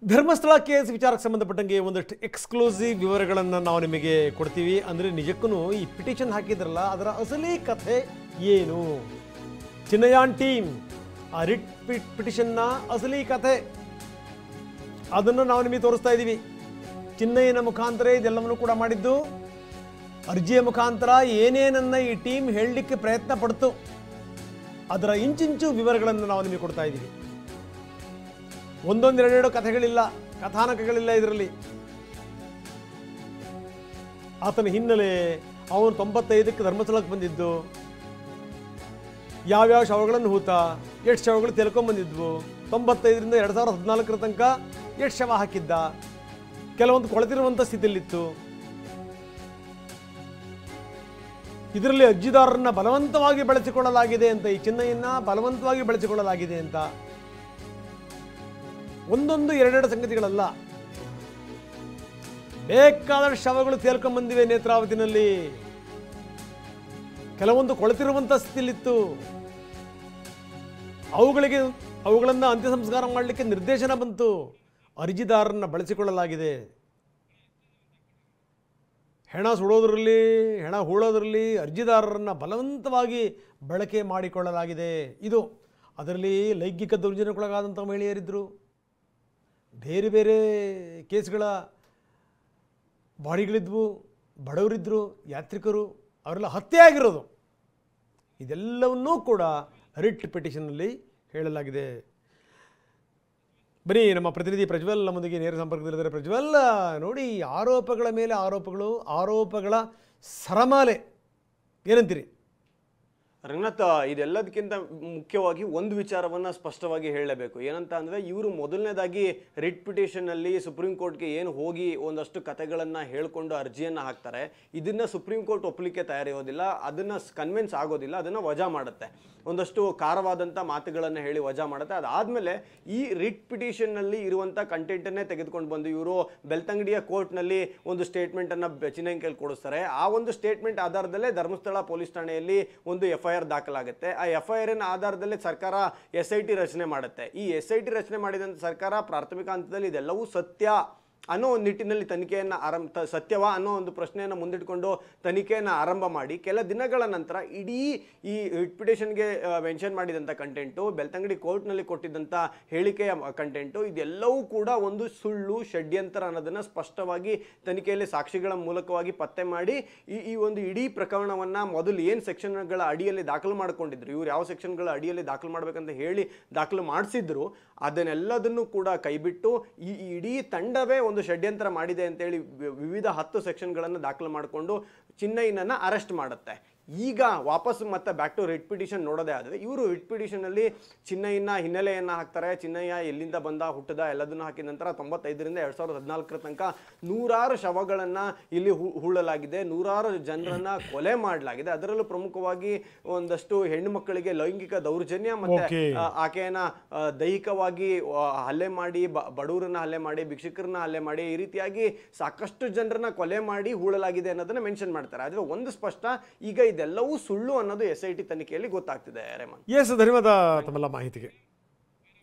Dharmasthala case ವಿಚಾರಕ್ಕೆ ಸಂಬಂಧಪಟ್ಟಂಗೆ ಒಂದಷ್ಟು ಎಕ್ಸ್ಕ್ಲೂಸಿವ್ ವಿವರಗಳನ್ನು ನಾವು ನಿಮಗೆ ಕೊಡ್ತೀವಿ. ಅಂದರೆ ನಿಜಕ್ಕೂ ಈ ಪಿಟಿಷನ್ ಹಾಕಿದ್ರಲ್ಲ ಅದರ ಅಸಲಿ ಕಥೆ ಏನು, ಚಿನ್ನಯಾನ್ ಟೀಮ್ ಆ ರಿಟ್ ಪಿಟಿಷನ್ನ ಅಸಲಿ ಕಥೆ ಅದನ್ನು ನಾವು ನಿಮಗೆ ತೋರಿಸ್ತಾ ಇದ್ದೀವಿ. ಚಿನ್ನಯ್ಯನ ಮುಖಾಂತರ ಇದೆಲ್ಲವನ್ನು ಕೂಡ ಮಾಡಿದ್ದು, ಅರ್ಜಿಯ ಮುಖಾಂತರ ಏನೇನನ್ನ ಈ ಟೀಮ್ ಹೇಳಲಿಕ್ಕೆ ಪ್ರಯತ್ನ ಪಡ್ತು ಅದರ ಇಂಚಿಂಚು ವಿವರಗಳನ್ನು ನಾವು ನಿಮಗೆ ಕೊಡ್ತಾ ಇದ್ದೀವಿ. ಒಂದೊಂದೆರಡೆರಡು ಕಥೆಗಳಿಲ್ಲ, ಕಥಾನಕಗಳಿಲ್ಲ ಇದರಲ್ಲಿ. ಆತನ ಹಿನ್ನೆಲೆ, ಅವನು 95ಕ್ಕೆ ಧರ್ಮಸ್ಥಳಕ್ಕೆ ಬಂದಿದ್ದು, ಯಾವ್ಯಾವ ಶವಗಳನ್ನು ಹೂತ, ಎಷ್ಟು ಶವಗಳು ತೆಲ್ಕೊಂಡ್ಬಂದಿದ್ವು, 95ರಿಂದ 2014 ತನಕ ಎಷ್ಟು ಶವ ಹಾಕಿದ್ದ, ಕೆಲವೊಂದು ಕೊಳೆತಿರುವಂಥ ಸ್ಥಿತಿಯಲ್ಲಿತ್ತು. ಇದರಲ್ಲಿ ಅರ್ಜಿದಾರರನ್ನ ಬಲವಂತವಾಗಿ ಬಳಸಿಕೊಳ್ಳಲಾಗಿದೆ ಅಂತ, ಈ ಚಿನ್ನಯ್ಯನ ಬಲವಂತವಾಗಿ ಬಳಸಿಕೊಳ್ಳಲಾಗಿದೆ ಅಂತ. ಒಂದೊಂದು ಎರಡೆರಡು ಸಂಗತಿಗಳಲ್ಲ, ಬೇಕಾದಷ್ಟು ಶವಗಳು ತೇಲ್ಕೊಂಡ್ಬಂದಿವೆ ನೇತ್ರಾವತಿನಲ್ಲಿ. ಕೆಲವೊಂದು ಕೊಳೆತಿರುವಂಥ ಸ್ಥಿತಿಯಲ್ಲಿತ್ತು. ಅವುಗಳನ್ನು ಅಂತ್ಯ ಸಂಸ್ಕಾರ ಮಾಡಲಿಕ್ಕೆ ನಿರ್ದೇಶನ ಬಂತು. ಅರ್ಜಿದಾರರನ್ನ ಬಳಸಿಕೊಳ್ಳಲಾಗಿದೆ. ಹೆಣ ಸುಡೋದ್ರಲ್ಲಿ, ಹೆಣ ಹೂಳೋದ್ರಲ್ಲಿ ಅರ್ಜಿದಾರರನ್ನು ಬಲವಂತವಾಗಿ ಬಳಕೆ ಮಾಡಿಕೊಳ್ಳಲಾಗಿದೆ. ಇದು ಅದರಲ್ಲಿ ಲೈಂಗಿಕ ದೌರ್ಜನ್ಯಕ್ಕೊಳಗಾದಂಥ ಮಹಿಳೆಯರಿದ್ದರು, ಬೇರೆ ಬೇರೆ ಕೇಸ್ಗಳ ಬಾಡಿಗಳಿದ್ವು, ಬಡವರಿದ್ದರು, ಯಾತ್ರಿಕರು, ಅವರೆಲ್ಲ ಹತ್ಯೆ ಆಗಿರೋದು. ಇದೆಲ್ಲವನ್ನೂ ಕೂಡ ರಿಟ್ ಪಿಟಿಷನ್ನಲ್ಲಿ ಹೇಳಲಾಗಿದೆ. ಬನ್ನಿ, ನಮ್ಮ ಪ್ರತಿನಿಧಿ ಪ್ರಜ್ವಲ್ ನಮ್ಮೊಂದಿಗೆ ನೇರ ಸಂಪರ್ಕದಲ್ಲಿದ್ದಾರೆ. ಪ್ರಜ್ವಲ್, ನೋಡಿ, ಆರೋಪಗಳ ಮೇಲೆ ಆರೋಪಗಳು, ಆರೋಪಗಳ ಸರಮಾಲೆ, ಏನಂತೀರಿ? ರಂಗನಾಥ್, ಇದೆಲ್ಲದಕ್ಕಿಂತ ಮುಖ್ಯವಾಗಿ ಒಂದು ವಿಚಾರವನ್ನು ಸ್ಪಷ್ಟವಾಗಿ ಹೇಳಲೇಬೇಕು. ಏನಂತ ಅಂದರೆ, ಇವರು ಮೊದಲನೇದಾಗಿ ರಿಟ್ ಪಿಟಿಷನ್ನಲ್ಲಿ ಸುಪ್ರೀಂ ಕೋರ್ಟ್ಗೆ ಏನು ಹೋಗಿ ಒಂದಷ್ಟು ಕಥೆಗಳನ್ನು ಹೇಳಿಕೊಂಡು ಅರ್ಜಿಯನ್ನು ಹಾಕ್ತಾರೆ. ಇದನ್ನು ಸುಪ್ರೀಂ ಕೋರ್ಟ್ ಒಪ್ಪಲಿಕ್ಕೆ ತಯಾರಿರೋದಿಲ್ಲ, ಅದನ್ನು ಕನ್ವಿನ್ಸ್ ಆಗೋದಿಲ್ಲ, ಅದನ್ನು ವಜಾ ಮಾಡುತ್ತೆ. ಒಂದಷ್ಟು ಖಾರವಾದಂಥ ಮಾತುಗಳನ್ನು ಹೇಳಿ ವಜಾ ಮಾಡುತ್ತೆ. ಅದಾದಮೇಲೆ ಈ ರಿಟ್ ಪಿಟಿಷನ್ನಲ್ಲಿ ಇರುವಂಥ ಕಂಟೆಂಟನ್ನೇ ತೆಗೆದುಕೊಂಡು ಬಂದು ಇವರು ಬೆಳ್ತಂಗಡಿಯ ಕೋರ್ಟ್ನಲ್ಲಿ ಒಂದು ಸ್ಟೇಟ್ಮೆಂಟನ್ನು ಚಿನ್ನಯ್ಯನ ಕೈಲಿ ಕೊಡಿಸ್ತಾರೆ. ಆ ಒಂದು ಸ್ಟೇಟ್ಮೆಂಟ್ ಆಧಾರದಲ್ಲೇ ಧರ್ಮಸ್ಥಳ ಪೊಲೀಸ್ ಠಾಣೆಯಲ್ಲಿ ಒಂದು FIR ದಾಖಲಾಗುತ್ತೆ. ಆ FIR ಸರ್ಕಾರದಲ್ಲಿ ಸರ್ಕಾರ SIT ರಚನೆ ಮಾಡುತ್ತೆ. ಈ SIT ರಚನೆ ಮಾಡಿದಂಥ ಸರ್ಕಾರ ಪ್ರಾಥಮಿಕ ಹಂತದಲ್ಲಿ ಇದೆಲ್ಲವೂ ಸತ್ಯ ಅನ್ನೋ ಒಂದು ನಿಟ್ಟಿನಲ್ಲಿ ತನಿಖೆಯನ್ನು ಸತ್ಯವಾ ಅನ್ನೋ ಒಂದು ಪ್ರಶ್ನೆಯನ್ನು ಮುಂದಿಟ್ಕೊಂಡು ತನಿಖೆಯನ್ನು ಆರಂಭ ಮಾಡಿ ಕೆಲ ದಿನಗಳ ನಂತರ ಇಡೀ ಈ ರಿಟ್ ಪಿಟಿಷನ್ಗೆ ಮೆನ್ಷನ್ ಮಾಡಿದಂಥ ಕಂಟೆಂಟು, ಬೆಳ್ತಂಗಡಿ ಕೋರ್ಟ್ನಲ್ಲಿ ಕೊಟ್ಟಿದ್ದಂಥ ಹೇಳಿಕೆಯ ಕಂಟೆಂಟು, ಇದೆಲ್ಲವೂ ಕೂಡ ಒಂದು ಸುಳ್ಳು, ಷಡ್ಯಂತರ ಅನ್ನೋದನ್ನು ಸ್ಪಷ್ಟವಾಗಿ ತನಿಖೆಯಲ್ಲಿ ಸಾಕ್ಷಿಗಳ ಮೂಲಕವಾಗಿ ಪತ್ತೆ ಮಾಡಿ ಈ ಒಂದು ಇಡೀ ಪ್ರಕರಣವನ್ನು ಮೊದಲು ಏನು ಸೆಕ್ಷನ್ಗಳ ಅಡಿಯಲ್ಲಿ ದಾಖಲು ಮಾಡಿಕೊಂಡಿದ್ರು, ಇವ್ರು ಯಾವ ಸೆಕ್ಷನ್ಗಳ ಅಡಿಯಲ್ಲಿ ದಾಖಲು ಮಾಡಬೇಕಂತ ಹೇಳಿ ದಾಖಲು ಮಾಡಿಸಿದ್ರು, ಅದನ್ನೆಲ್ಲದನ್ನು ಕೂಡ ಕೈಬಿಟ್ಟು ಈ ಇಡೀ ತಂಡವೇ ಒಂದು ಷಡ್ಯಂತ್ರ ಮಾಡಿದೆ ಅಂತೇಳಿ ವಿವಿಧ 10 ಸೆಕ್ಷನ್ಗಳನ್ನು ದಾಖಲು ಮಾಡಿಕೊಂಡು ಚಿನ್ನಯ್ಯನನ್ನು ಅರೆಸ್ಟ್ ಮಾಡುತ್ತೆ. ಈಗ ವಾಪಸ್ ಮತ್ತೆ ಬ್ಯಾಕ್ ಟು ರಿಟ್ ಪಿಟಿಷನ್ ನೋಡೋದೇ ಆದರೆ, ಇವರು ರಿಟ್ ಪಿಟಿಷನಲ್ಲಿ ಚಿನ್ನಯ್ಯನ ಹಿನ್ನೆಲೆಯನ್ನು ಹಾಕ್ತಾರೆ. ಚಿನ್ನಯ್ಯ ಎಲ್ಲಿಂದ ಬಂದ, ಹುಟ್ಟದ, ಎಲ್ಲದನ್ನು ಹಾಕಿದ ನಂತರ 95ರಿಂದ 2014 ತನಕ ನೂರಾರು ಶವಗಳನ್ನು ಇಲ್ಲಿ ಹೂಳಲಾಗಿದೆ, ನೂರಾರು ಜನರನ್ನ ಕೊಲೆ ಮಾಡಲಾಗಿದೆ. ಅದರಲ್ಲೂ ಪ್ರಮುಖವಾಗಿ ಒಂದಷ್ಟು ಹೆಣ್ಣು ಮಕ್ಕಳಿಗೆ ಲೈಂಗಿಕ ದೌರ್ಜನ್ಯ ಮತ್ತೆ ಆಕೆಯನ್ನ ದೈಹಿಕವಾಗಿ ಹಲ್ಲೆ ಮಾಡಿ, ಬಡವರನ್ನ ಹಲ್ಲೆ ಮಾಡಿ, ಭಿಕ್ಷುಕರನ್ನ ಹಲ್ಲೆ ಮಾಡಿ, ಈ ರೀತಿಯಾಗಿ ಸಾಕಷ್ಟು ಜನರನ್ನ ಕೊಲೆ ಮಾಡಿ ಹೂಳಲಾಗಿದೆ ಅನ್ನೋದನ್ನ ಮೆನ್ಷನ್ ಮಾಡ್ತಾರೆ. ಆದರೆ ಒಂದು ಸ್ಪಷ್ಟ, ಈಗ ಇದೆಲ್ಲವೂ ಸುಳ್ಳು ಅನ್ನೋದು SIT ತನಿಖೆಯಲ್ಲಿ ಗೊತ್ತಾಗ್ತಿದೆ. ರೇಮನ್, ಧನ್ಯವಾದ ತಮ್ಮೆಲ್ಲ ಮಾಹಿತಿಗೆ.